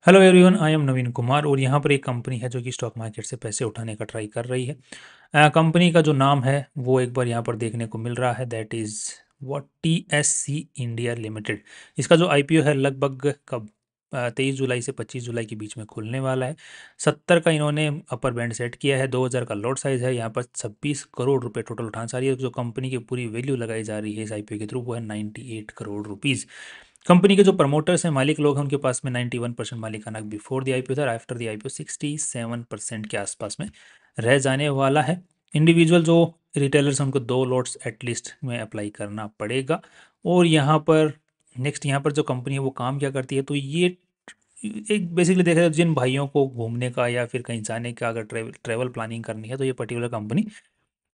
Hello everyone, I am नवीन कुमार और यहाँ पर एक कंपनी है जो कि स्टॉक मार्केट से पैसे उठाने का ट्राई कर रही है। कंपनी का जो नाम है वो एक बार यहाँ पर देखने को मिल रहा है, that is what TSC India limited. इसका जो IPO है लगभग कब 23 जुलाई से 25 जुलाई के बीच में खुलने वाला है। 70 का इन्होंने अपर बैंड सेट किया है, 2000 का लॉट साइज है। यहाँ पर 26 करोड़ रुपए टोटल उठान सारी है। जो कंपनी की पूरी वैल्यू लगाई जा रही है इस IPO के थ्रू वो है 98 करोड़ रुपीज़। कंपनी के जो प्रमोटर्स हैं, मालिक लोग हैं, उनके पास में 91% मालिकाना बिफोर द IPO था और आफ्टर द IPO 67% के आसपास में रह जाने वाला है। इंडिविजुअल जो रिटेलर्स हैं उनको 2 लॉट्स एटलीस्ट में अप्लाई करना पड़ेगा। और यहाँ पर नेक्स्ट यहाँ पर जो कंपनी है वो काम क्या करती है, तो ये एक बेसिकली देखा जाए तो जिन भाइयों को घूमने का या फिर कहीं जाने का अगर ट्रेवल प्लानिंग करनी है तो ये पर्टिकुलर कंपनी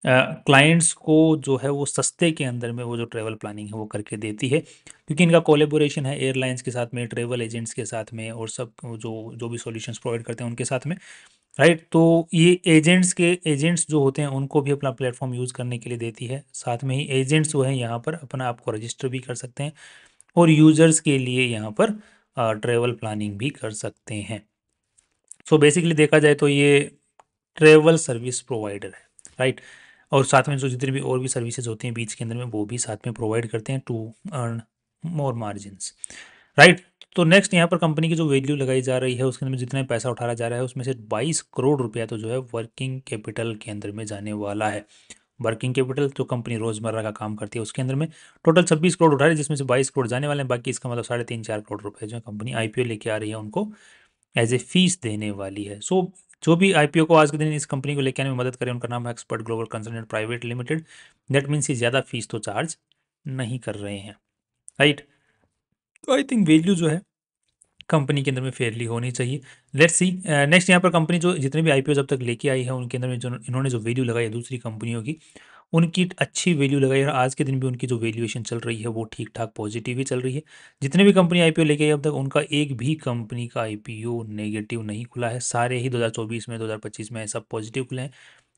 क्लाइंट्स को जो है वो सस्ते के अंदर में वो जो ट्रैवल प्लानिंग है वो करके देती है, क्योंकि इनका कोलेबोरेशन है एयरलाइंस के साथ में, ट्रैवल एजेंट्स के साथ में और सब जो जो भी सॉल्यूशंस प्रोवाइड करते हैं उनके साथ में। राइट, तो ये एजेंट्स जो होते हैं उनको भी अपना प्लेटफॉर्म यूज़ करने के लिए देती है। साथ में ही एजेंट्स जो हैं यहाँ पर अपना आपको रजिस्टर भी कर सकते हैं और यूज़र्स के लिए यहाँ पर ट्रैवल प्लानिंग भी कर सकते हैं। सो बेसिकली देखा जाए तो ये ट्रैवल सर्विस प्रोवाइडर है। राइट, और साथ में जो जितनी भी और भी सर्विसेज होती हैं बीच के अंदर में वो भी साथ में प्रोवाइड करते हैं to earn more margins. Right, तो नेक्स्ट यहाँ पर कंपनी की जो वैल्यू लगाई जा रही है उसके अंदर में जितना पैसा उठाया जा रहा है उसमें से 22 करोड़ रुपया तो जो है वर्किंग कैपिटल के अंदर में जाने वाला है। वर्किंग कैपिटल जो कंपनी रोजमर्रा का काम करती है उसके अंदर में टोटल 26 करोड़ उठा रही है, जिसमें से 22 करोड़ जाने वाले हैं। बाकी इसका मतलब 3.5-4 करोड़ रुपए जो कंपनी IPO लेके आ रही है उनको एज ए फीस देने वाली है। सो जो भी IPO को आज के दिन इस कंपनी को लेकर आने में मदद करें उनका नाम है expert global consultant private limited. That means ये ज़्यादा फीस तो चार्ज नहीं कर रहे हैं। राइट, तो आई थिंक वैल्यू जो है कंपनी के अंदर में फेयरली होनी चाहिए। लेट्स सी नेक्स्ट यहाँ पर कंपनी जो जितने भी IPO जब तक लेके आई है उनके अंदर में जो इन्होंने जो वैल्यू लगाई है दूसरी कंपनियों की, उनकी अच्छी वैल्यू लगाई है और आज के दिन भी उनकी जो वैल्यूएशन चल रही है वो ठीक ठाक पॉजिटिव ही चल रही है। जितने भी कंपनी IPO लेके आई अब तक उनका एक भी कंपनी का IPO नेगेटिव नहीं खुला है। सारे ही 2024 में 2025 में सब पॉजिटिव खुले हैं।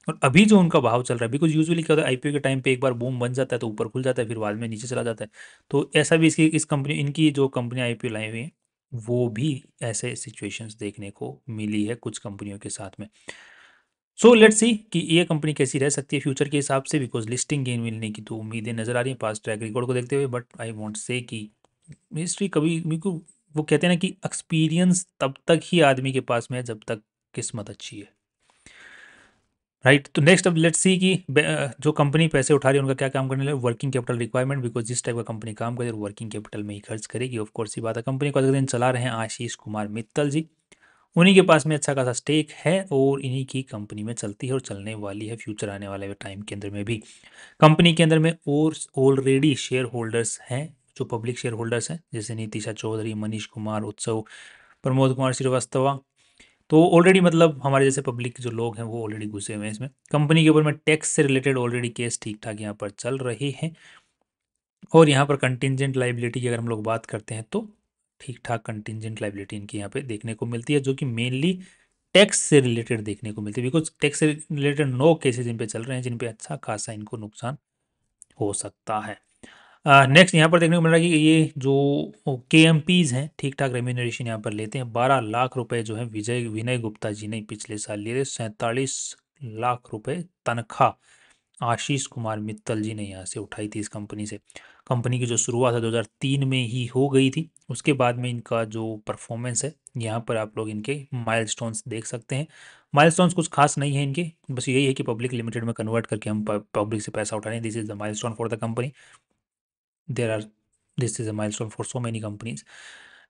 और अभी जो उनका भाव चल रहा है, बिकॉज यूजुअली क्या होता है IPO के टाइम पे एक बार बूम बन जाता है तो ऊपर खुल जाता है फिर बाद में नीचे चला जाता है। तो ऐसा भी इसकी इस कंपनी इनकी जो कंपनी IPO लाई हुई है वो भी ऐसे सिचुएशंस देखने को मिली है कुछ कंपनियों के साथ में। सो लेट्स सी कि ये कंपनी कैसी रह सकती है फ्यूचर के हिसाब से, बिकॉज लिस्टिंग गेन मिलने की तो उम्मीदें नज़र आ रही हैं पास्ट ट्रैक रिकॉर्ड को देखते हुए। बट आई वॉन्ट से कि हिस्ट्री कभी मेरे को वो कहते हैं ना कि एक्सपीरियंस तब तक ही आदमी के पास में है जब तक किस्मत अच्छी है। राइट, तो नेक्स्ट अब लेट्स सी कि जो कंपनी पैसे उठा रही है उनका क्या काम करने लगे, वर्किंग कैपिटल रिक्वायरमेंट, बिकॉज जिस टाइप का कंपनी काम करे वर्किंग कैपिटल में ही खर्च करेगी। ऑफ कोर्स ही बात है। कंपनी को अगले दिन चला रहे हैं आशीष कुमार मित्तल जी, उन्हीं के पास में अच्छा खासा स्टेक है और इन्हीं की कंपनी में चलती है और चलने वाली है फ्यूचर आने वाले टाइम के अंदर में भी। कंपनी के अंदर में और ऑलरेडी शेयर होल्डर्स हैं जो पब्लिक शेयर होल्डर्स हैं, जैसे नीतिशा चौधरी, मनीष कुमार उत्सव, प्रमोद कुमार श्रीवास्तव। तो ऑलरेडी मतलब हमारे जैसे पब्लिक जो लोग हैं वो ऑलरेडी घुसे हुए हैं इसमें। कंपनी के ऊपर में टैक्स से रिलेटेड ऑलरेडी केस ठीक ठाक यहाँ पर चल रहे हैं। और यहाँ पर कंटिजेंट लाइबिलिटी की अगर हम लोग बात करते हैं तो ठीक ठाक कंटिजेंट लाइबिलिटी इनकी यहाँ पे देखने को मिलती है, जो कि मेनली टैक्स से रिलेटेड देखने को मिलती है, बिकॉज टैक्स से रिलेटेड 9 केसेज इन पे चल रहे हैं जिन पे अच्छा खासा इनको नुकसान हो सकता है। नेक्स्ट यहाँ पर देखने को मिल रहा है कि ये जो KMPs हैं ठीक ठाक रेम्यूनरेशन यहाँ पर लेते हैं। 12 लाख रुपए जो है विनय गुप्ता जी ने पिछले साल लिए थे। 47 लाख रुपए तनख्वाह आशीष कुमार मित्तल जी ने यहाँ से उठाई थी इस कंपनी से। कंपनी की जो शुरुआत है 2003 में ही हो गई थी। उसके बाद में इनका जो परफॉर्मेंस है यहाँ पर आप लोग इनके माइलस्टोन्स देख सकते हैं। माइलस्टोन्स कुछ खास नहीं है इनके, बस यही है कि पब्लिक लिमिटेड में कन्वर्ट करके हम पब्लिक से पैसा उठा रहे हैं। This is the milestone for the company. There are this is a milestone for so many companies.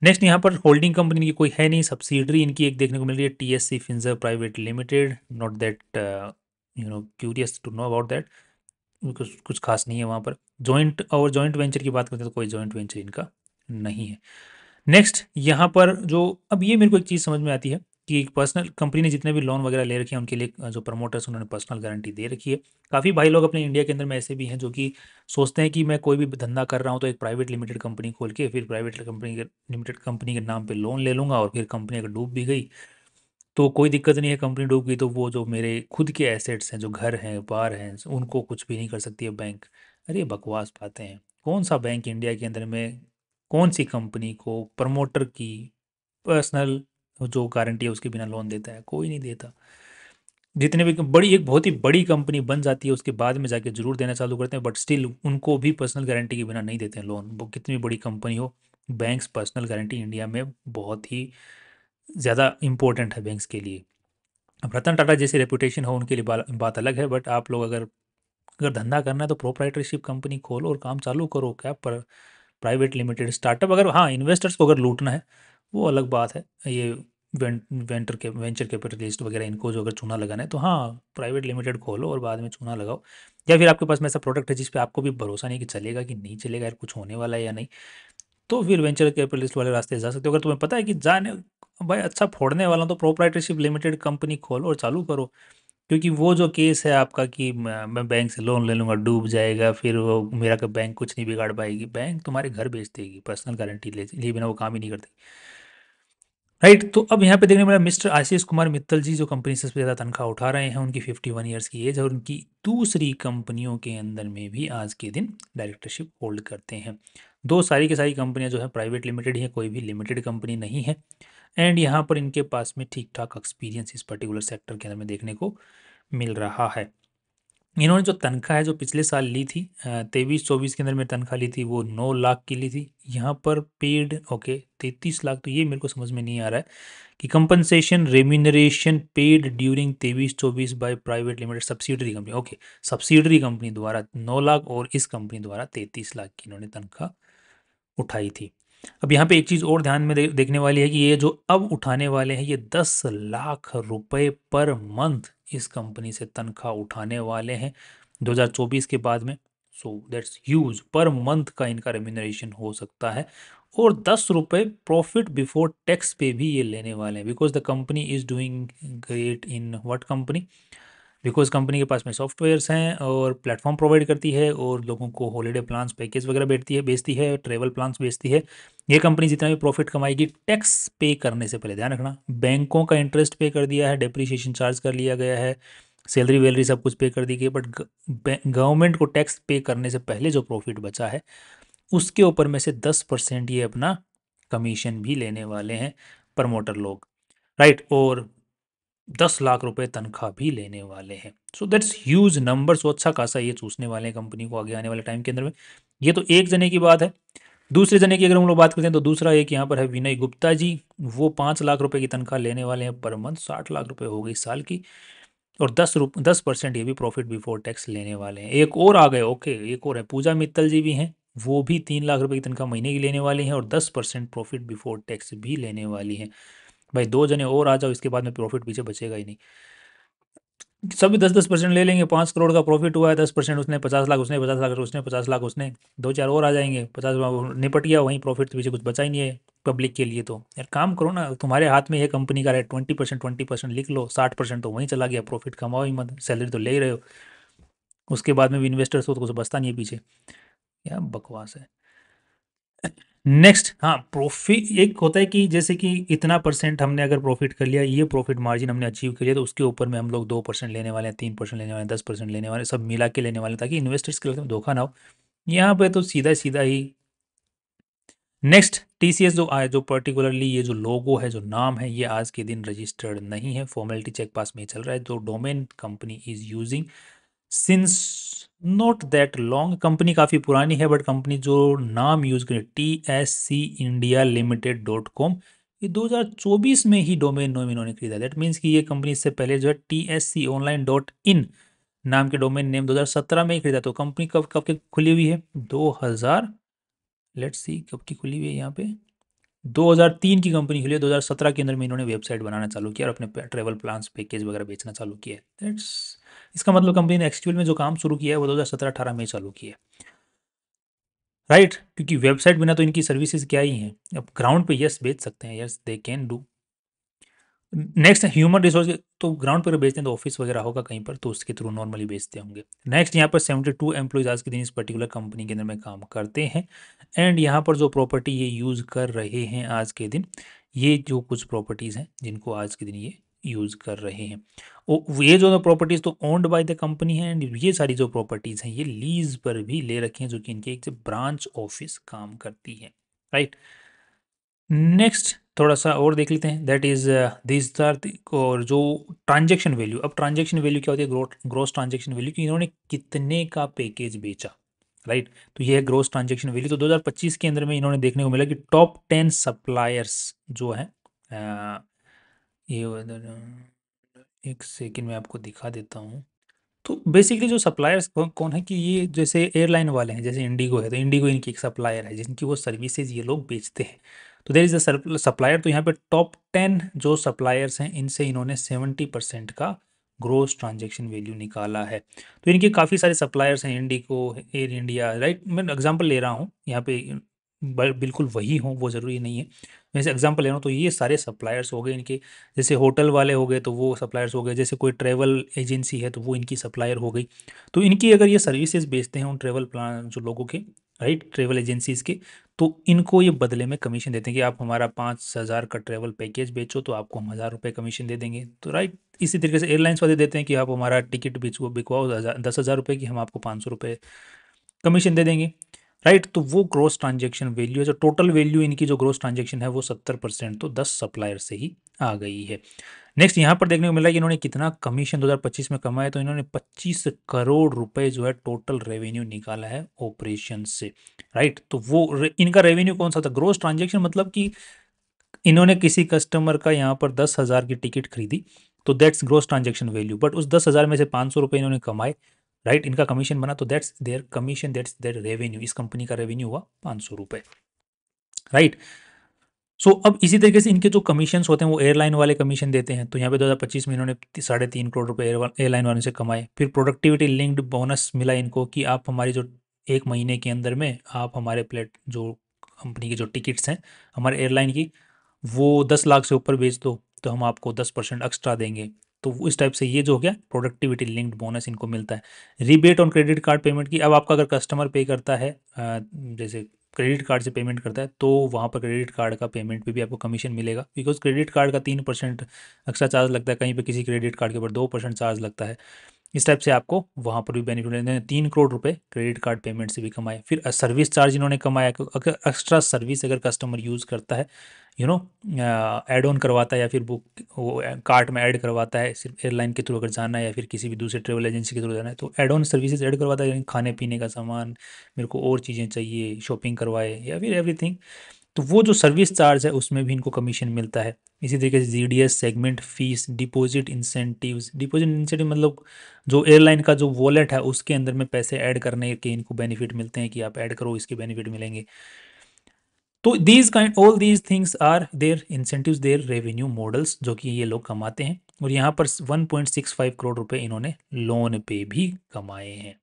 Next यहाँ पर होल्डिंग कंपनी की कोई है नहीं, सब्सिडरी इनकी एक देखने को मिल रही है TSC फिंजर private limited. Not that curious to know about that, कुछ खास नहीं है वहाँ पर। जॉइंट वेंचर की बात करते हैं तो कोई जॉइंट वेंचर इनका नहीं है। नेक्स्ट यहाँ पर जो अब ये मेरे को एक चीज़ समझ में आती है कि पर्सनल कंपनी ने जितने भी लोन वगैरह ले रखे हैं उनके लिए जो प्रमोटर्स उन्होंने पर्सनल गारंटी दे रखी है। काफ़ी भाई लोग अपने इंडिया के अंदर में ऐसे भी हैं जो कि सोचते हैं कि मैं कोई भी धंधा कर रहा हूँ तो एक प्राइवेट लिमिटेड कंपनी खोल के फिर प्राइवेट कंपनी के लिमिटेड कंपनी के नाम पे लोन ले लूँगा और फिर कंपनी अगर डूब भी गई तो कोई दिक्कत नहीं है। कंपनी डूब गई तो वो जो मेरे खुद के एसेट्स हैं, जो घर हैं, बार हैं, उनको कुछ भी नहीं कर सकती है बैंक। अरे बकवास बातें हैं। कौन सा बैंक इंडिया के अंदर में कौन सी कंपनी को प्रमोटर की पर्सनल जो गारंटी है उसके बिना लोन देता है? कोई नहीं देता। जितने भी बड़ी एक बहुत ही बड़ी कंपनी बन जाती है उसके बाद में जाके जरूर देना चालू करते हैं, बट स्टिल उनको भी पर्सनल गारंटी के बिना नहीं देते हैं लोन, वो कितनी भी बड़ी कंपनी हो। बैंक्स पर्सनल गारंटी इंडिया में बहुत ही ज़्यादा इंपॉर्टेंट है बैंक्स के लिए। अब रतन टाटा जैसी रेपुटेशन हो उनके लिए बात अलग है, बट आप लोग अगर अगर धंधा करना है तो प्रोप्राइटरशिप कंपनी खोलो और काम चालू करो। क्या पर प्राइवेट लिमिटेड स्टार्टअप, अगर हाँ इन्वेस्टर्स को अगर लूटना है वो अलग बात है। ये वेंचर कैपिटलिस्ट वगैरह इनको जो अगर चूना लगाना है तो हाँ प्राइवेट लिमिटेड खोलो और बाद में चूना लगाओ। या फिर आपके पास में ऐसा प्रोडक्ट है जिस पे आपको भी भरोसा नहीं कि चलेगा कि नहीं चलेगा, यार कुछ होने वाला है या नहीं, तो फिर वेंचर कैपिटलिस्ट वाले रास्ते जा सकते हो। अगर तुम्हें पता है कि जाने भाई अच्छा फोड़ने वाला हूं, तो प्रोप्राइटरशिप लिमिटेड कंपनी खोलो और चालू करो। क्योंकि वो जो केस है आपका कि मैं बैंक से लोन ले लूँगा डूब जाएगा, फिर वो मेरा का बैंक कुछ नहीं बिगाड़ पाएगी, बैंक तुम्हारे घर बेच देगी पर्सनल गारंटी ले लिए बिना, वो काम ही नहीं करती। राइट, तो अब यहाँ पे देखने मिला मिस्टर आशीष कुमार मित्तल जी जो कंपनी से सबसे ज़्यादा तनख्वाह उठा रहे हैं, उनकी 51 ईयर्स की एज है और उनकी दूसरी कंपनियों के अंदर में भी आज के दिन डायरेक्टरशिप होल्ड करते हैं। दो सारी की सारी कंपनियां जो है प्राइवेट लिमिटेड ही है, कोई भी लिमिटेड कंपनी नहीं है। एंड यहाँ पर इनके पास में ठीक ठाक एक्सपीरियंस इस पर्टिकुलर सेक्टर के अंदर में देखने को मिल रहा है। इन्होंने जो तनख्वाह है जो पिछले साल ली थी 23-24 के अंदर में तनख्वाह ली थी वो 9 लाख की ली थी। यहाँ पर पेड ओके 33 लाख, तो ये मेरे को समझ में नहीं आ रहा है कि compensation remuneration paid during 23-24 by private limited subsidiary company, okay subsidiary company द्वारा 9 लाख और इस कंपनी द्वारा 33 लाख की इन्होंने तनख्वाह उठाई थी। अब यहाँ पे एक चीज़ और ध्यान में देखने वाली है कि ये जो अब उठाने वाले हैं ये 10 लाख रुपए पर मंथ इस कंपनी से तनख्वाह उठाने वाले हैं 2024 के बाद में। सो दैट्स ह्यूज, पर मंथ का इनका रेम्यूनरेशन हो सकता है। और 10 रुपये प्रॉफिट बिफोर टैक्स पे भी ये लेने वाले हैं, because the company is doing great in what company, because company के पास में सॉफ्टवेयर्स हैं और प्लेटफॉर्म प्रोवाइड करती है और लोगों को हॉलीडे प्लान्स पैकेज वगैरह बेचती है ट्रेवल प्लान्स बेचती है। ये कंपनी जितना भी प्रॉफिट कमाएगी टैक्स पे करने से पहले, ध्यान रखना, बैंकों का इंटरेस्ट पे कर दिया है, डेप्रिसिएशन चार्ज कर लिया गया है, सैलरी वैलरी सब कुछ पे कर दी गई, बट गवर्नमेंट को टैक्स पे करने से पहले जो प्रॉफिट बचा है उसके ऊपर में से 10% ये अपना कमीशन भी लेने वाले हैं प्रमोटर लोग। राइट, और 10 लाख रुपए तनख्वाह भी लेने वाले हैं। So that's huge number. So अच्छा खासा ये चूसने वाले हैं कंपनी को आगे आने वाले टाइम के अंदर में। ये तो एक जने की बात है। दूसरे जने की अगर हम लोग बात करते हैं तो दूसरा एक यहाँ पर है विनय गुप्ता जी। वो 5 लाख रुपए की तनख्वाह लेने वाले हैं पर मंथ, 60 लाख रुपए हो गई साल की, और 10% ये भी प्रॉफिट बिफोर टैक्स लेने वाले हैं। एक और आ गए, ओके एक और है पूजा मित्तल जी भी हैं, वो भी 3 लाख रुपए की तनख्वाह महीने की लेने वाली हैं और 10% प्रॉफिट बिफोर टैक्स भी लेने वाली हैं। भाई दो जने और आ जाओ, इसके बाद में प्रॉफिट पीछे बचेगा ही नहीं। सभी 10-10% ले लेंगे, 5 करोड़ का प्रॉफिट हुआ है, 10% उसने 50 लाख, उसने 50 लाख, उसने 50 लाख, उसने दो चार और आ जाएंगे, 50 निपट गया, वहीं प्रॉफिट के पीछे कुछ बचा ही नहीं है पब्लिक के लिए। तो यार काम करो ना, तुम्हारे हाथ में ये कंपनी का है, 20% लिख लो, 60% तो वहीं चला गया, प्रॉफिट कमाओ ही मत, सैलरी तो ले ही रहे हो, उसके बाद में भी इन्वेस्टर्स हो तो कुछ बचता नहीं है पीछे। यार बकवास है। नेक्स्ट, हाँ प्रॉफिट एक होता है कि जैसे कि इतना परसेंट हमने अगर प्रॉफिट कर लिया, ये प्रॉफिट मार्जिन हमने अचीव कर लिया, तो उसके ऊपर में हम लोग 2% लेने वाले हैं, 3% लेने वाले हैं, 10% लेने वाले हैं, सब मिला के लेने वाले हैं, ताकि इन्वेस्टर्स के लिए धोखा ना हो। यहाँ पे तो सीधा सीधा ही। नेक्स्ट, टीसीएस जो आए, जो पर्टिकुलरली ये जो लोगो है, जो नाम है, ये आज के दिन रजिस्टर्ड नहीं है, फॉर्मेलिटी चेक पास में ही चल रहा है। जो domain company is using since not that long, company काफ़ी पुरानी है, बट कंपनी जो नाम यूज़ करें TSC India Limited.com, ये 2024 में ही डोमेन नेम इन्होंने खरीदा। दैट मीन्स कि ये कंपनी इससे पहले जो है TSCOnline.in नाम के डोमेन नेम 2017 में ही खरीदा। तो कंपनी कब कब की खुली हुई है? 2000, लेट्स सी कब की खुली हुई है यहाँ पे, 2003 की कंपनी खुली है, 2017 के अंदर में इन्होंने वेबसाइट बनाना चालू किया और अपने ट्रेवल प्लान्स पैकेज वगैरह बेचना चालू किया है। दैट्स, इसका मतलब कंपनी ने एक्चुअल में जो काम शुरू किया है वो 2017-18 में चालू किया है। राइट, क्योंकि वेबसाइट बिना तो इनकी सर्विसेज क्या ही हैं। अब ग्राउंड पे यस बेच सकते हैं, yes they can do. Next, human resource, तो ग्राउंड पर बेचते हैं तो ऑफिस वगैरह होगा कहीं पर, तो उसके थ्रू नॉर्मली बेचते होंगे। नेक्स्ट, यहाँ पर 72 एम्प्लॉयज आज के दिन इस पर्टिकुलर कंपनी के अंदर में काम करते हैं। एंड यहाँ पर जो प्रॉपर्टी ये यूज़ कर रहे हैं आज के दिन, ये जो कुछ प्रॉपर्टीज़ हैं जिनको आज के दिन ये यूज़ कर रहे हैं, ये जो प्रॉपर्टीज़ तो ओन्ड बाय द कंपनी है, एंड ये सारी जो प्रॉपर्टीज़ हैं ये लीज पर भी ले रखी हैं, जो कि इनकी एक ब्रांच ऑफिस काम करती है। राइट, नेक्स्ट, थोड़ा सा और देख लेते हैं, दैट इज दिस आर और जो ट्रांजेक्शन वैल्यू, अब ट्रांजेक्शन वैल्यू क्या होती है, ग्रोस ट्रांजेक्शन वैल्यू कि इन्होंने कितने का पैकेज बेचा, राइट। तो ये है ग्रोस ट्रांजेक्शन वैल्यू। तो 2025 के अंदर में इन्होंने देखने को मिला कि टॉप 10 सप्लायर्स जो है, ये एक सेकंड में आपको दिखा देता हूँ। तो बेसिकली जो सप्लायर्स कौन है कि ये जैसे एयरलाइन वाले हैं, जैसे इंडिगो है, तो इंडिगो इनकी एक सप्लायर है जिनकी वो सर्विसेज ये लोग बेचते हैं। तो देर इज अ सप्लायर। तो यहाँ पे टॉप 10 जो सप्लायर्स हैं इनसे इन्होंने 70% का ग्रोस ट्रांजेक्शन वैल्यू निकाला है। तो इनके काफ़ी सारे सप्लायर्स हैं, इंडिगो, एयर इंडिया, राइट। मैं एग्जांपल ले रहा हूँ यहाँ पे, बिल्कुल वही हों वो ज़रूरी नहीं है, वैसे एग्जांपल ले रहा हूँ। तो ये सारे सप्लायर्स हो गए इनके, जैसे होटल वाले हो गए तो वो सप्लायर्स हो गए, जैसे कोई ट्रैवल एजेंसी है तो वो इनकी सप्लायर हो गई। तो इनकी अगर ये सर्विसेज बेचते हैं उन ट्रैवल प्लान जो लोगों के, राइट, ट्रैवल एजेंसीज के, तो इनको ये बदले में कमीशन देते हैं कि आप हमारा 5,000 का ट्रैवल पैकेज बेचो तो आपको हम 1,000 रुपये कमीशन दे देंगे। तो राइट, इसी तरीके से एयरलाइंस वाले देते हैं कि आप हमारा टिकट बिकवाओ 10,000 रुपये की, हम आपको 500 रुपये कमीशन दे देंगे, राइट। तो वो ग्रोस ट्रांजेक्शन वैल्यू है, जो टोटल वैल्यू इनकी जो ग्रोस ट्रांजेक्शन है वो 70% तो 10 सप्लायर से ही आ गई है। नेक्स्ट यहाँ पर देखने को मिला कि इन्होंने कितना कमीशन 2025 में कमाया। तो इन्होंने 25 करोड़ रुपए जो है टोटल रेवेन्यू निकाला है ऑपरेशन से, राइट। तो वो इनका रेवेन्यू कौन सा था, ग्रोस ट्रांजेक्शन, मतलब कि इन्होंने किसी कस्टमर का यहाँ पर 10,000 की टिकट खरीदी, तो that's gross transaction value. But उस 10,000 में से 500 रुपये इन्होंने कमाए, राइट, इनका कमीशन बना, तो that's their commission, that's their revenue. इस कंपनी का रेवेन्यू हुआ 500 रुपये, राइट। सो अब इसी तरीके से इनके जो कमीशंस होते हैं वो एयरलाइन वाले कमीशन देते हैं। तो यहाँ पे 2025 में इन्होंने 3.5 करोड़ रुपए एयरलाइन वाले से कमाए। फिर प्रोडक्टिविटी लिंक्ड बोनस मिला इनको कि आप हमारी जो एक महीने के अंदर में आप हमारे प्लेट जो कंपनी की जो टिकट्स हैं हमारे एयरलाइन की, वो 10 लाख से ऊपर बेच दो तो हम आपको 10% एक्स्ट्रा देंगे। तो इस टाइप से ये जो हो गया प्रोडक्टिविटी लिंक्ड बोनस इनको मिलता है। Rebate on credit card payment की, अब आपका अगर कस्टमर पे करता है जैसे क्रेडिट कार्ड से पेमेंट करता है तो वहाँ पर क्रेडिट कार्ड का पेमेंट पे भी आपको कमीशन मिलेगा, बिकॉज क्रेडिट कार्ड का 3% एक्स्ट्रा चार्ज लगता है, कहीं पे किसी क्रेडिट कार्ड के ऊपर 2% चार्ज लगता है। इस टाइप से आपको वहाँ पर भी बेनिफिट मिलते हैं। 3 करोड़ रुपए क्रेडिट कार्ड पेमेंट से भी कमाए। फिर सर्विस चार्ज इन्होंने कमाया, अगर एक्स्ट्रा सर्विस अगर कस्टमर यूज़ करता है, यू नो, ऐड ऑन करवाता है या फिर बुक वो कार्ट में ऐड करवाता है, सिर्फ एयरलाइन के थ्रू अगर जाना है या फिर किसी भी दूसरे ट्रेवल एजेंसी के थ्रू जाना है, तो ऐड ऑन सर्विसेज ऐड करवाता है, यानी खाने पीने का सामान, मेरे को और चीज़ें चाहिए, शॉपिंग करवाए या फिर एवरीथिंग, तो वो जो सर्विस चार्ज है उसमें भी इनको कमीशन मिलता है। इसी तरीके से GDS segment fees, deposit incentives, deposit incentive मतलब जो एयरलाइन का जो वॉलेट है उसके अंदर में पैसे ऐड करने के इनको बेनिफिट मिलते हैं कि आप ऐड करो इसके बेनिफिट मिलेंगे। तो these kind all these things are their incentives, their revenue models जो कि ये लोग कमाते हैं। और यहाँ पर 1.65 करोड़ रुपए इन्होंने लोन पे भी कमाए हैं,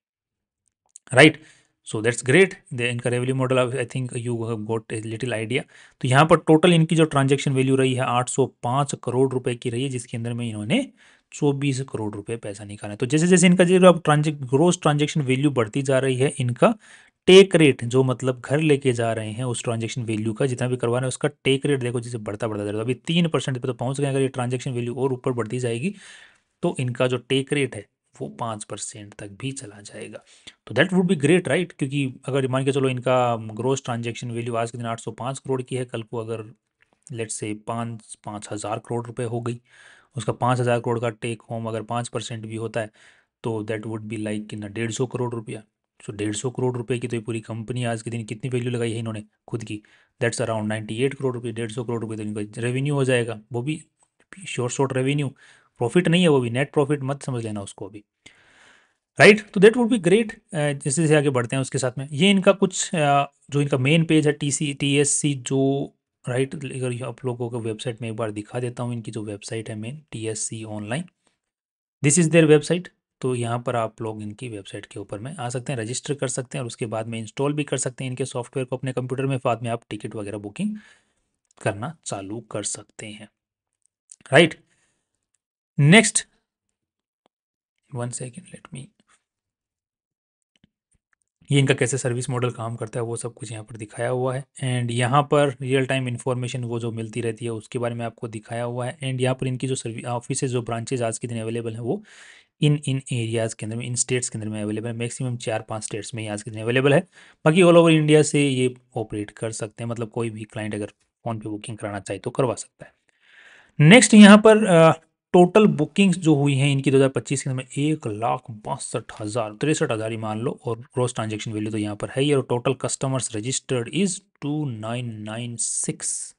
राइट। सो दैट्स ग्रेट, दे इनका revenue model, I think you have got a little idea. तो यहाँ पर टोटल इनकी जो ट्रांजैक्शन वैल्यू रही है 805 करोड़ रुपए की रही है, जिसके अंदर में इन्होंने 24 करोड़ रुपए पैसा निकाला है। तो जैसे जैसे इनका जो अब ग्रोस ट्रांजेक्शन वैल्यू बढ़ती जा रही है, इनका टेक रेट जो मतलब घर लेके जा रहे हैं उस ट्रांजेक्शन वैल्यू का जितना भी करवा रहे हैं उसका टेक रेट देखो जैसे बढ़ता बढ़ता जा रहा है। अभी 3% पे तो पहुंच गए, अगर ये ट्रांजेक्शन वैल्यू और ऊपर बढ़ती जाएगी तो इनका जो टेक रेट है वो 5% तक भी चला जाएगा। तो that would be great, right, क्योंकि अगर मान के चलो इनका ग्रोस ट्रांजेक्शन वैल्यू आज के दिन 805 करोड़ की है, कल को अगर लेट्स से 5,000 करोड़ रुपए हो गई, उसका 5,000 करोड़ का टेक होम अगर 5% भी होता है तो दैट वुड बी लाइक कितना 150 करोड़ रुपया। सो 150 करोड़ रुपए की तो ये पूरी कंपनी आज के दिन कितनी वैल्यू लगाई है इन्होंने खुद की, दैट्स अराउंड 98 करोड़ रुपये। 150 करोड़ रुपये तो इनका रेवेन्यू हो जाएगा, वो भी शॉर्ट शॉर्ट रेवेन्यू, प्रॉफिट नहीं है वो भी, नेट प्रॉफिट मत समझ लेना उसको अभी, राइट। तो दैट वुड बी ग्रेट। जैसे जैसे आगे बढ़ते हैं उसके साथ में ये इनका कुछ जो इनका मेन पेज है TSC जो, राइट, अगर ये आप लोगों को वेबसाइट में एक बार दिखा देता हूँ, इनकी जो वेबसाइट है main TSC online, this is their website. तो यहाँ पर आप लोग इनकी वेबसाइट के ऊपर में आ सकते हैं, रजिस्टर कर सकते हैं और उसके बाद में इंस्टॉल भी कर सकते हैं इनके सॉफ्टवेयर को अपने कंप्यूटर में, बाद में आप टिकट वगैरह बुकिंग करना चालू कर सकते हैं, right. Next, one second, let me, ये इनका कैसे सर्विस मॉडल काम करता है वो सब कुछ यहाँ पर दिखाया हुआ है। एंड यहाँ पर रियल टाइम इन्फॉर्मेशन वो जो मिलती रहती है उसके बारे में आपको दिखाया हुआ है। एंड यहाँ पर इनकी जो सर्विस ऑफिस जो ब्रांचेज आज के दिन अवेलेबल हैं वो इन इन एरियाज़ के अंदर में, इन स्टेट्स के अंदर में अवेलेबल है। मैक्सिमम 4-5 स्टेट्स में ही आज के दिन अवेलेबल है, बाकी ऑल ओवर इंडिया से ये ऑपरेट कर सकते हैं। मतलब कोई भी क्लाइंट अगर फ़ोन पे बुकिंग कराना चाहे तो करवा सकता है। नेक्स्ट यहाँ पर टोटल बुकिंग्स जो हुई हैं इनकी 2025 के अंदर में 1,62,000 ही मान लो, और ग्रॉस ट्रांजैक्शन वैल्यू तो यहाँ पर है ही, और total customers registered is 2996।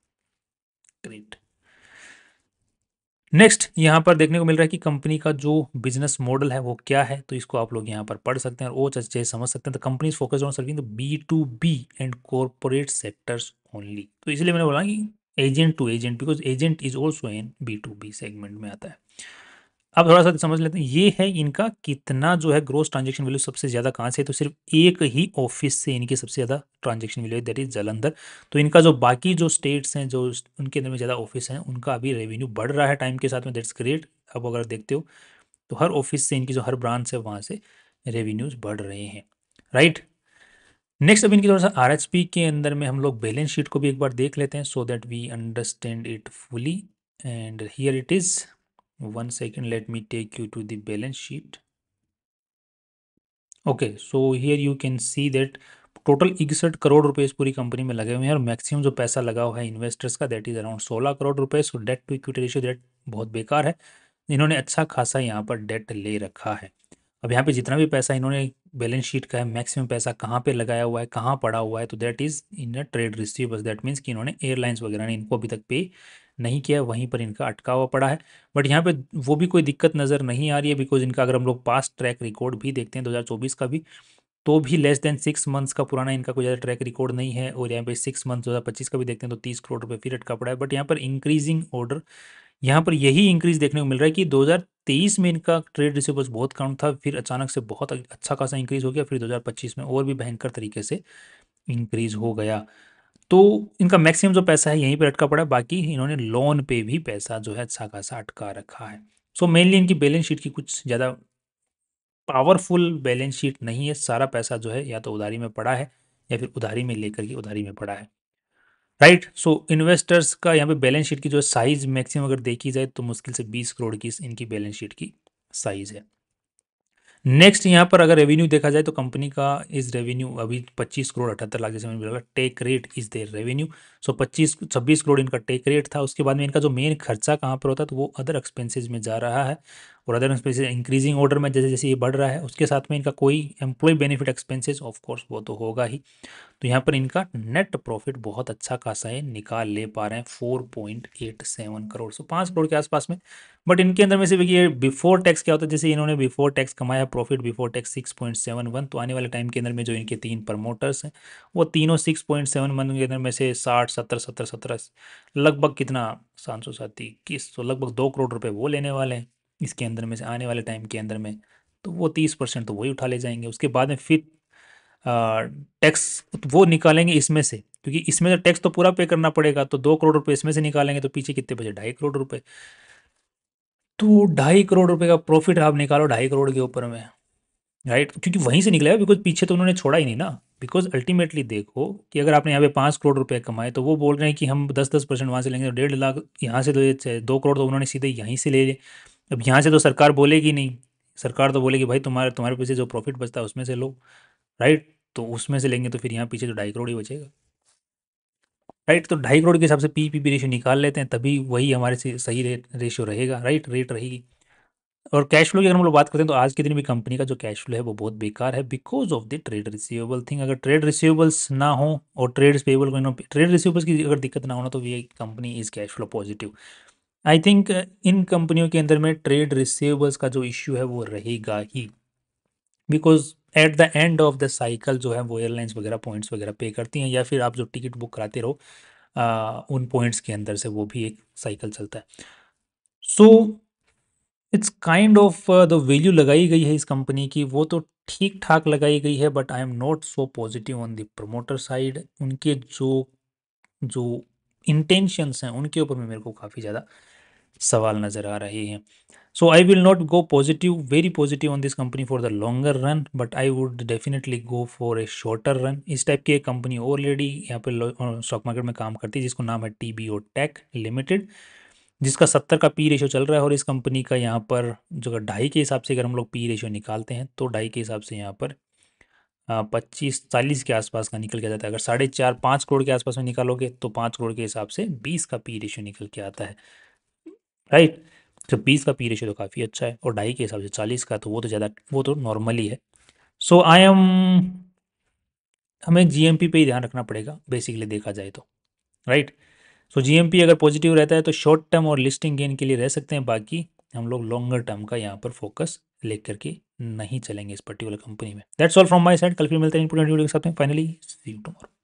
Great. Next यहाँ पर देखने को मिल रहा है कि कंपनी का जो बिजनेस मॉडल है वो क्या है, तो इसको आप लोग यहाँ पर पढ़ सकते हैं और वो अच्छे से समझ सकते हैं। तो company focus on serving the B2B and corporate sectors only, तो इसलिए मैंने बोला कि agent to agent, because agent is also in B2B segment में आता है। अब थोड़ा सा समझ लेते हैं ये है इनका कितना जो है ग्रोस ट्रांजेक्शन वैल्यू सबसे ज़्यादा कहाँ से है, तो सिर्फ एक ही ऑफिस से इनकी सबसे ज़्यादा ट्रांजेक्शन वैल्यू है, दैट इज जालंधर। तो इनका जो बाकी जो स्टेट्स हैं जो उनके अंदर में ज़्यादा ऑफिस हैं उनका अभी रेवेन्यू बढ़ रहा है टाइम के साथ में, दैट्स ग्रेट। अब अगर देखते हो तो हर ऑफिस से इनकी जो हर ब्रांच है वहाँ से रेवेन्यूज बढ़ रहे हैं, राइट। नेक्स्ट अब इनकी थोड़ा सा RHP के अंदर में हम लोग बैलेंस शीट को भी एक बार देख लेते हैं so that we understand it fully, and here it is. one second, let me take you to the balance sheet. Okay, so here you can see that total 61 crore रुपए इस पूरी कंपनी में लगे हुए हैं, और मैक्सिमम जो पैसा लगा हुआ है इन्वेस्टर्स का दैट इज अराउंड 16 करोड़ रुपए। So debt to equity ratio that बहुत बेकार है, इन्होंने अच्छा खासा यहाँ पर डेट ले रखा है। अब यहाँ पे जितना भी पैसा इन्होंने बैलेंस शीट का है, मैक्सिमम पैसा कहाँ पे लगाया हुआ है, कहाँ पड़ा हुआ है, तो that is in a trade receivables, that means कि इन्होंने एयरलाइंस वगैरह ने इनको अभी तक पे नहीं किया, वहीं पर इनका अटका हुआ पड़ा है। बट यहाँ पे वो भी कोई दिक्कत नज़र नहीं आ रही है, बिकॉज इनका अगर हम लोग पास्ट ट्रैक रिकॉर्ड भी देखते हैं 2024 का भी, तो भी लेस देन 6 मंथ्स का पुराना इनका कोई ज़्यादा ट्रैक रिकॉर्ड नहीं है। और यहाँ पे 6 मंथ 2025 का भी देखते हैं तो 30 करोड़ रुपए फिर अटका पड़ा है। बट यहाँ पर इंक्रीजिंग ऑर्डर, यहाँ पर यही इंक्रीज देखने को मिल रहा है कि 2023 में इनका ट्रेड रिसीवेबल्स बहुत कम था, फिर अचानक से बहुत अच्छा खासा इंक्रीज हो गया, फिर 2025 में और भी भयंकर तरीके से इंक्रीज हो गया। तो इनका मैक्सिमम जो पैसा है यहीं पर अटका पड़ा है, बाकी इन्होंने लोन पे भी पैसा जो है अच्छा खासा अटका रखा है। सो मेनली इनकी बैलेंस शीट की कुछ ज़्यादा पावरफुल बैलेंस शीट नहीं है, सारा पैसा जो है या तो उधारी में पड़ा है या फिर उधारी में लेकर के उधारी में पड़ा है, राइट। सो इन्वेस्टर्स का यहाँ पे बैलेंस शीट की जो साइज मैक्सिमम अगर देखी जाए तो मुश्किल से 20 करोड़ की इनकी बैलेंस शीट की साइज है। नेक्स्ट यहाँ पर अगर रेवेन्यू देखा जाए तो कंपनी का इस रेवेन्यू अभी 25 करोड़ 78 लाख जैसे मैंने बोला, take rate is their revenue. So 26 crore इनका टेक रेट था। उसके बाद में इनका जो मेन खर्चा कहाँ पर होता है तो वो अदर एक्सपेंसेस में जा रहा है, और अदर एक्सपेंसेस इंक्रीजिंग ऑर्डर में जैसे जैसे ये बढ़ रहा है, उसके साथ में इनका कोई employ benefit expenses of course वो तो होगा ही। तो यहाँ पर इनका नेट प्रॉफिट बहुत अच्छा खासा है, निकाल ले पा रहे हैं 4.87 करोड़, सो 5 करोड़ के आसपास में। बट इनके अंदर में से ये बिफोर टैक्स क्या होता है, जैसे इन्होंने बिफोर टैक्स कमाया प्रॉफिट बिफोर टैक्स 6.71, तो आने वाले टाइम के अंदर में जो इनके 3 प्रमोटर्स हैं वो तीनों 6.71 के अंदर में से 60 70 17 17 लगभग कितना 700 7 21, तो लगभग 2 करोड़ रुपए वो लेने वाले हैं इसके अंदर में से आने वाले टाइम के अंदर में। तो वो 30% तो वही उठा ले जाएंगे। उसके बाद में फिर टैक्स वो निकालेंगे इसमें से, क्योंकि इसमें तो टैक्स तो पूरा पे करना पड़ेगा, तो 2 करोड़ रुपए इसमें से निकालेंगे तो पीछे कितने बचे 2.5 करोड़ रुपए। तो 2.5 करोड़ रुपए का प्रॉफिट आप निकालो 2.5 करोड़ के ऊपर में, राइट, क्योंकि वहीं से निकलेगा, बिकॉज पीछे तो उन्होंने छोड़ा ही नहीं ना। बिकॉज अल्टीमेटली देखो कि अगर आपने यहाँ पे 5 करोड़ रुपए कमाए तो वो बोल रहे हैं कि हम 10% वहाँ से लेंगे, तो 1.5 लाख यहाँ से, तो ये 2 करोड़ तो उन्होंने सीधे यहीं से ले लिए। अब यहाँ से तो सरकार बोलेगी नहीं, सरकार तो बोलेगी भाई तुम्हारे तुम्हारे पैसे जो प्रॉफिट बचता है उसमें से लो, राइट। तो उसमें से लेंगे तो फिर यहाँ पीछे तो 2.5 करोड़ ही बचेगा, राइट। तो 2.5 करोड़ के हिसाब से पी रेशियो निकाल लेते हैं, तभी वही हमारे से सही रेशियो रहेगा, राइट, रेट रहेगी। और कैश फ्लो की अगर हम लोग बात करते हैं तो आज के दिन भी कंपनी का जो कैश फ्लो है वो बहुत बेकार है, because of the trade receivable thing. अगर ट्रेड रिसीवेबल्स ना हो और ट्रेड पेबल को ट्रेड रिसीवेबल्स की अगर दिक्कत ना होना तो ये company is cash flow positive. I think in कंपनियों के अंदर में ट्रेड रिसीवेबल्स का जो इश्यू है वो रहेगा ही, because at the end of the cycle जो है वो एयरलाइंस वगैरह पॉइंट्स वगैरह पे करती हैं, या फिर आप जो टिकट बुक कराते रहो उन पॉइंट्स के अंदर से वो भी एक साइकिल चलता है। So it's kind of the value लगाई गई है इस कंपनी की वो तो ठीक ठाक लगाई गई है, but I am not so positive on the promoter side. उनके जो जो इंटेंशंस हैं उनके ऊपर में मेरे को काफ़ी ज़्यादा सवाल नज़र आ रहे हैं। So I will not go positive very positive on this company for the longer run, but I would definitely go for a shorter run. इस टाइप की एक कंपनी ऑलरेडी यहाँ पे स्टॉक मार्केट में काम करती है जिसको नाम है TBO टेक लिमिटेड, जिसका 70 का पी रेशियो चल रहा है। और इस कंपनी का यहाँ पर जो 2.5 के हिसाब से अगर हम लोग पी रेशियो निकालते हैं तो 2.5 के हिसाब से यहाँ पर 25-40 के आसपास का निकल के जाता है। अगर 4.5-5 करोड़ के आसपास में निकालोगे तो 5 करोड़ के हिसाब से 20 का पी रेशियो निकल के आता है, राइट। तो 20 का पी रेशियो तो काफ़ी अच्छा है, और 2.5 के हिसाब से 40 का, तो वो तो ज़्यादा, वो तो नॉर्मल ही है। सो हमें जीएमपी पे ही ध्यान रखना पड़ेगा बेसिकली देखा जाए तो, राइट। सो जीएमपी अगर पॉजिटिव रहता है तो शॉर्ट टर्म और लिस्टिंग गेन के लिए रह सकते हैं, बाकी हम लोग लॉन्गर टर्म का यहाँ पर फोकस लेकर के नहीं चलेंगे इस पर्टिकुलर कंपनी में। That's all from my side. कल फिर मिलते हैं इंपोर्टेंट वीडियो के साथ में। Finally see you tomorrow.